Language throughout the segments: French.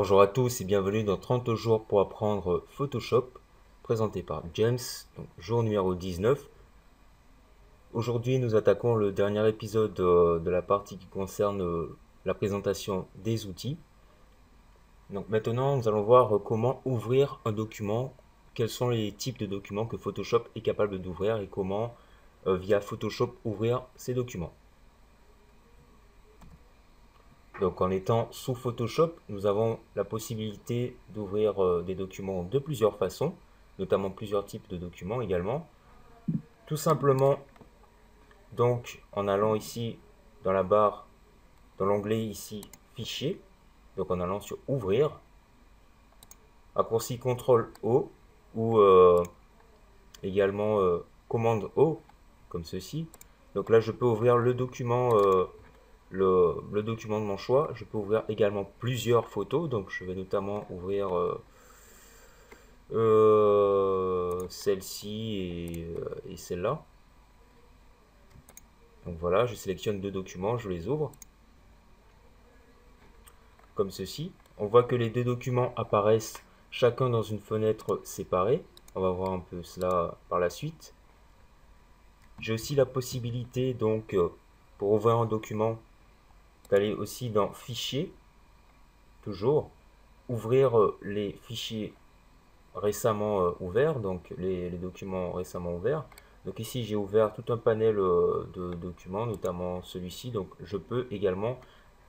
Bonjour à tous et bienvenue dans 30 jours pour apprendre Photoshop, présenté par James, donc jour numéro 19. Aujourd'hui, nous attaquons le dernier épisode de la partie qui concerne la présentation des outils. Donc maintenant, nous allons voir comment ouvrir un document, quels sont les types de documents que Photoshop est capable d'ouvrir et comment, via Photoshop, ouvrir ces documents. Donc en étant sous Photoshop, nous avons la possibilité d'ouvrir des documents de plusieurs façons, notamment plusieurs types de documents également. Tout simplement, donc en allant ici dans la barre, dans l'onglet ici Fichier, donc en allant sur Ouvrir, raccourci CTRL O ou également commande O, comme ceci. Donc là, je peux ouvrir le document le document de mon choix. Je peux ouvrir également plusieurs photos, donc je vais notamment ouvrir celle-ci et celle-là. Donc voilà, je sélectionne deux documents, je les ouvre comme ceci. On voit que les deux documents apparaissent chacun dans une fenêtre séparée. On va voir un peu cela par la suite. J'ai aussi la possibilité donc pour ouvrir un document d'aller aussi dans Fichier, toujours ouvrir les fichiers récemment ouverts, donc les documents récemment ouverts. Donc ici j'ai ouvert tout un panel de documents, notamment celui-ci. Donc je peux également,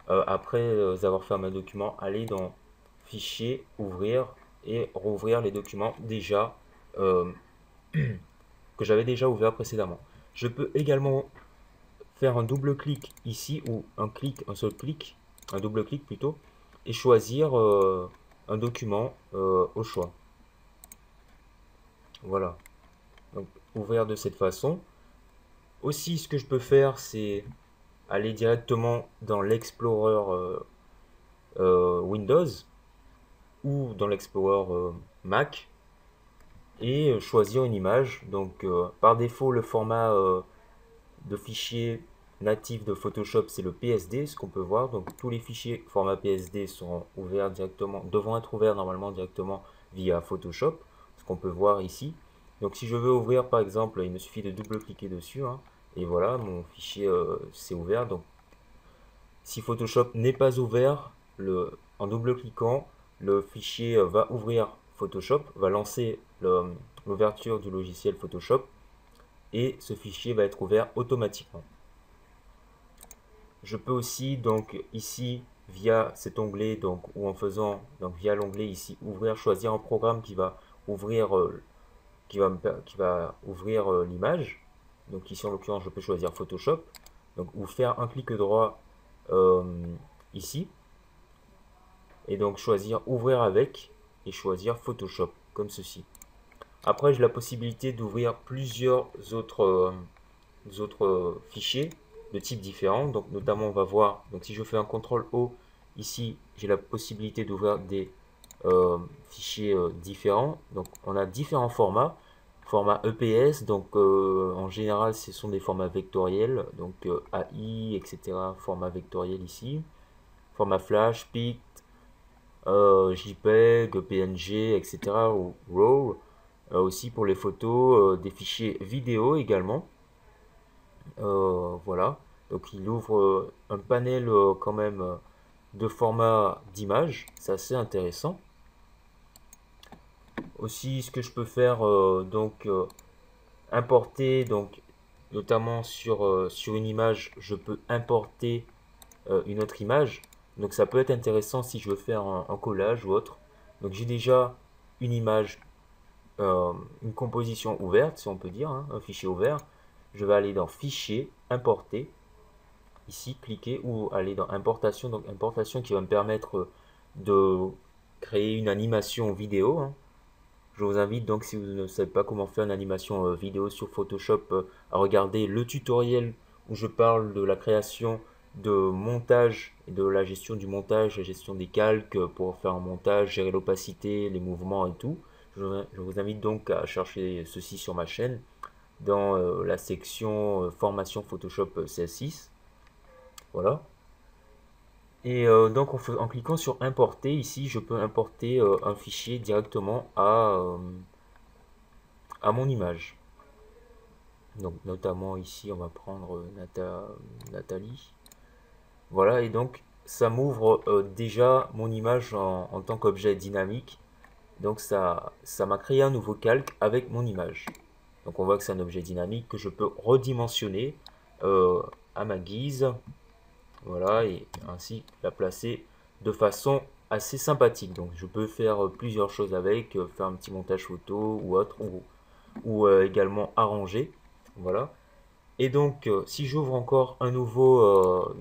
après avoir fermé un document, aller dans Fichier, Ouvrir et rouvrir les documents déjà que j'avais déjà ouverts précédemment. Je peux également faire un double clic ici ou un seul clic, un double clic plutôt, et choisir un document au choix. Voilà. Donc ouvrir de cette façon. Aussi, ce que je peux faire, c'est aller directement dans l'Explorer Windows ou dans l'Explorer Mac et choisir une image. Donc par défaut, le format de fichier natif de Photoshop, c'est le PSD, ce qu'on peut voir. Donc tous les fichiers format PSD seront ouverts directement, devront être ouverts normalement directement via Photoshop, ce qu'on peut voir ici. Donc si je veux ouvrir par exemple, il me suffit de double-cliquer dessus, hein, et voilà, mon fichier s'est ouvert. Donc si Photoshop n'est pas ouvert, en double-cliquant, le fichier va ouvrir Photoshop, va lancer l'ouverture du logiciel Photoshop, et ce fichier va être ouvert automatiquement. Je peux aussi donc ici via cet onglet donc ou en faisant donc via l'onglet ici ouvrir, choisir un programme qui va ouvrir l'image. Donc ici en l'occurrence je peux choisir Photoshop, donc ou faire un clic droit euh, ici et donc choisir ouvrir avec et choisir Photoshop comme ceci. Après j'ai la possibilité d'ouvrir plusieurs autres fichiers de types différents. Donc notamment on va voir, donc si je fais un CTRL O ici, j'ai la possibilité d'ouvrir des fichiers différents. Donc on a différents formats. Format EPS, donc en général ce sont des formats vectoriels, donc AI, etc. Format vectoriel ici. Format Flash, PICT, JPEG, PNG, etc. ou RAW. Aussi pour les photos, des fichiers vidéo également. Voilà, donc il ouvre un panel quand même de format d'image, c'est assez intéressant. Aussi, ce que je peux faire, importer, donc notamment sur une image, je peux importer une autre image. Donc ça peut être intéressant si je veux faire un collage ou autre. Donc j'ai déjà une image, une composition ouverte, si on peut dire, hein, un fichier ouvert. Je vais aller dans Fichier, Importer. Ici, cliquer ou aller dans Importation. Donc importation qui va me permettre de créer une animation vidéo, hein. Je vous invite donc, si vous ne savez pas comment faire une animation vidéo sur Photoshop, à regarder le tutoriel où je parle de la création de montage et de la gestion du montage, la gestion des calques pour faire un montage, gérer l'opacité, les mouvements et tout. Je vous invite donc à chercher ceci sur ma chaîne dans la section formation Photoshop CS6. Voilà. Et donc en cliquant sur importer, ici je peux importer un fichier directement à mon image. Donc notamment ici on va prendre Nathalie. Voilà, et donc ça m'ouvre déjà mon image en tant qu'objet dynamique. Donc ça m'a créé un nouveau calque avec mon image. Donc on voit que c'est un objet dynamique que je peux redimensionner à ma guise. Voilà, et ainsi la placer de façon assez sympathique. Donc je peux faire plusieurs choses avec, faire un petit montage photo ou autre, ou également arranger. Voilà. Et donc si j'ouvre encore une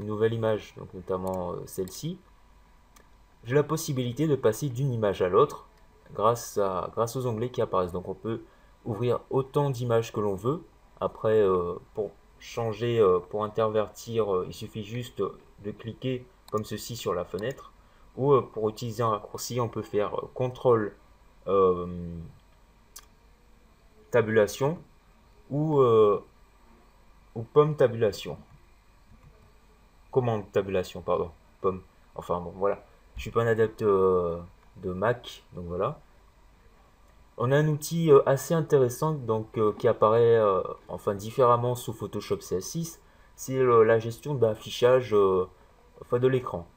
nouvelle image, donc notamment celle-ci, j'ai la possibilité de passer d'une image à l'autre grâce aux onglets qui apparaissent. Donc on peut ouvrir autant d'images que l'on veut. Après, pour changer, pour intervertir, il suffit juste de cliquer comme ceci sur la fenêtre. Ou pour utiliser un raccourci, on peut faire CTRL euh, tabulation ou pomme tabulation. Commande tabulation, pardon. Pomme. Enfin bon, voilà. Je suis pas un adepte de Mac, donc voilà. On a un outil assez intéressant donc, qui apparaît enfin différemment sous Photoshop CS6, c'est la gestion d'affichage enfin, de l'écran.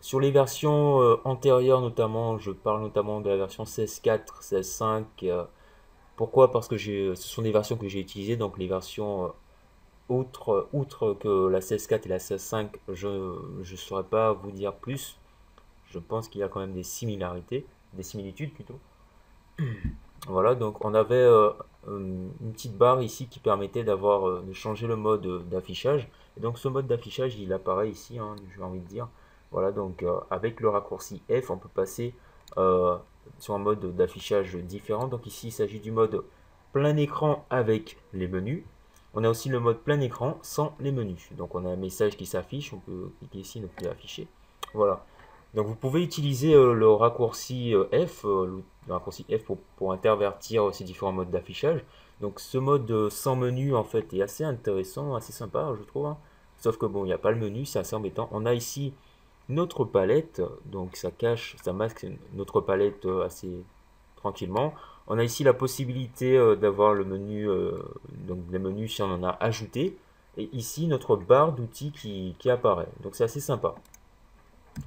Sur les versions antérieures notamment, je parle notamment de la version CS4, CS5. Pourquoi? Parce que ce sont des versions que j'ai utilisées, donc les versions outre que la CS4 et la CS5, je ne saurais pas vous dire plus. Je pense qu'il y a quand même des similarités, des similitudes plutôt. Voilà, donc on avait une petite barre ici qui permettait de changer le mode d'affichage. Et donc ce mode d'affichage, il apparaît ici, hein, j'ai envie de dire. Voilà, donc avec le raccourci F, on peut passer sur un mode d'affichage différent. Donc ici, il s'agit du mode plein écran avec les menus. On a aussi le mode plein écran sans les menus. Donc on a un message qui s'affiche, on peut cliquer ici, ne plus afficher. Voilà. Donc vous pouvez utiliser le raccourci F, le raccourci F pour intervertir ces différents modes d'affichage. Donc ce mode sans menu en fait est assez intéressant, assez sympa je trouve, hein. Sauf que bon, il n'y a pas le menu, c'est assez embêtant. On a ici notre palette, donc ça cache, ça masque notre palette assez tranquillement. On a ici la possibilité d'avoir le menu, donc les menus si on en a ajouté. Et ici notre barre d'outils qui apparaît. Donc c'est assez sympa.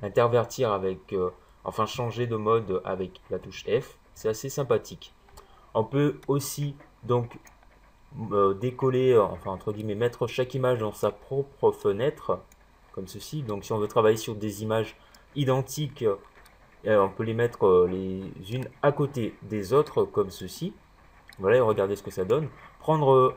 Intervertir avec, enfin changer de mode avec la touche F, c'est assez sympathique. On peut aussi donc décoller, enfin entre guillemets, mettre chaque image dans sa propre fenêtre, comme ceci. Donc si on veut travailler sur des images identiques, on peut les mettre les unes à côté des autres, comme ceci. Voilà, et regardez ce que ça donne. Prendre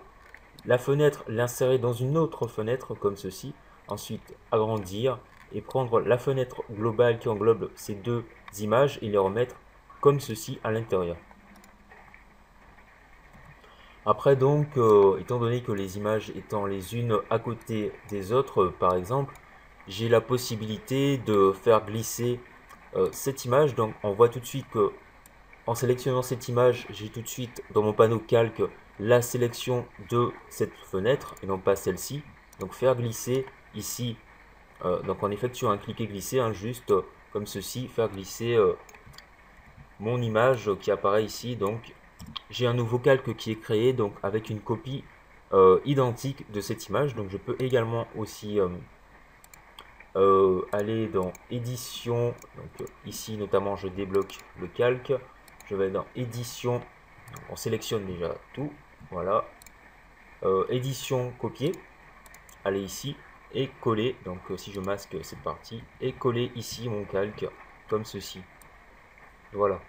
la fenêtre, l'insérer dans une autre fenêtre, comme ceci. Ensuite, agrandir et prendre la fenêtre globale qui englobe ces deux images et les remettre comme ceci à l'intérieur. Après donc, étant donné que les images étant les unes à côté des autres, par exemple, j'ai la possibilité de faire glisser cette image. Donc on voit tout de suite que en sélectionnant cette image, j'ai tout de suite dans mon panneau calque la sélection de cette fenêtre et non pas celle-ci. Donc faire glisser ici, donc en effectuant un cliquer glisser, hein, juste comme ceci, faire glisser mon image qui apparaît ici. Donc j'ai un nouveau calque qui est créé donc avec une copie identique de cette image. Donc je peux également aussi aller dans édition. Donc ici notamment je débloque le calque. Je vais dans édition. On sélectionne déjà tout. Voilà. Édition copier. Allez ici et coller. Donc si je masque cette partie et coller ici mon calque comme ceci. Voilà.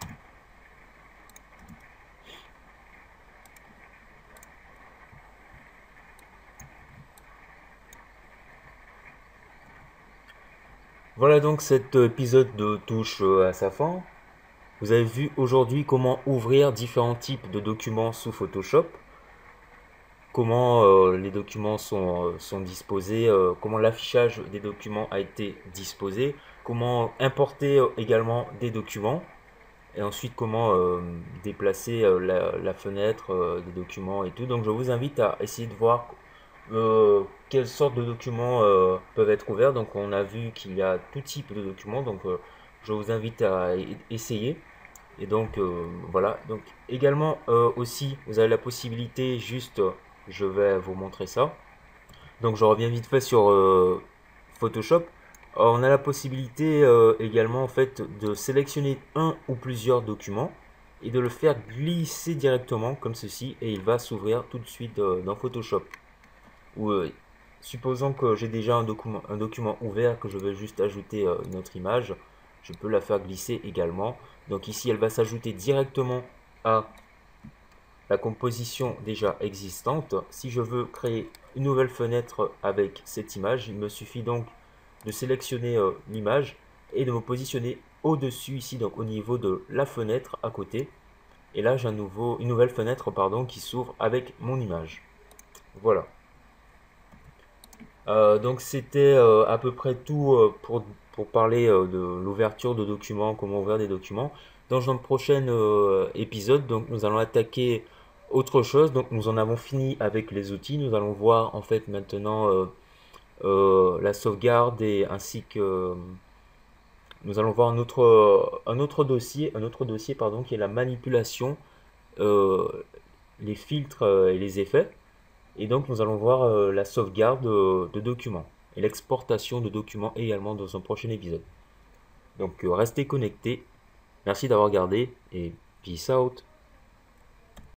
Voilà donc cet épisode touche à sa fin. Vous avez vu aujourd'hui comment ouvrir différents types de documents sous Photoshop, comment les documents sont disposés, comment l'affichage des documents a été disposé, comment importer également des documents, et ensuite comment déplacer la fenêtre des documents et tout. Donc je vous invite à essayer de voir quelles sortes de documents peuvent être ouverts. Donc on a vu qu'il y a tout type de documents, donc je vous invite à essayer. Et donc voilà, donc également aussi vous avez la possibilité, juste je vais vous montrer ça. Donc je reviens vite fait sur Photoshop. On a la possibilité également en fait de sélectionner un ou plusieurs documents et de le faire glisser directement comme ceci et il va s'ouvrir tout de suite dans Photoshop. Ou supposons que j'ai déjà un document ouvert que je veux juste ajouter une autre image, je peux la faire glisser également. Donc ici elle va s'ajouter directement à la composition déjà existante. Si je veux créer une nouvelle fenêtre avec cette image, il me suffit donc de sélectionner l'image et de me positionner au-dessus ici, donc au niveau de la fenêtre à côté. Et là, j'ai une nouvelle fenêtre pardon, qui s'ouvre avec mon image. Voilà. Donc c'était à peu près tout pour parler de l'ouverture de documents, comment ouvrir des documents. Dans un prochain épisode, donc nous allons attaquer autre chose. Donc nous en avons fini avec les outils. Nous allons voir en fait maintenant la sauvegarde et ainsi que nous allons voir un autre dossier pardon, qui est la manipulation, euh, les filtres et les effets. Et donc nous allons voir la sauvegarde de documents et l'exportation de documents également dans un prochain épisode. Donc restez connectés. Merci d'avoir regardé et peace out.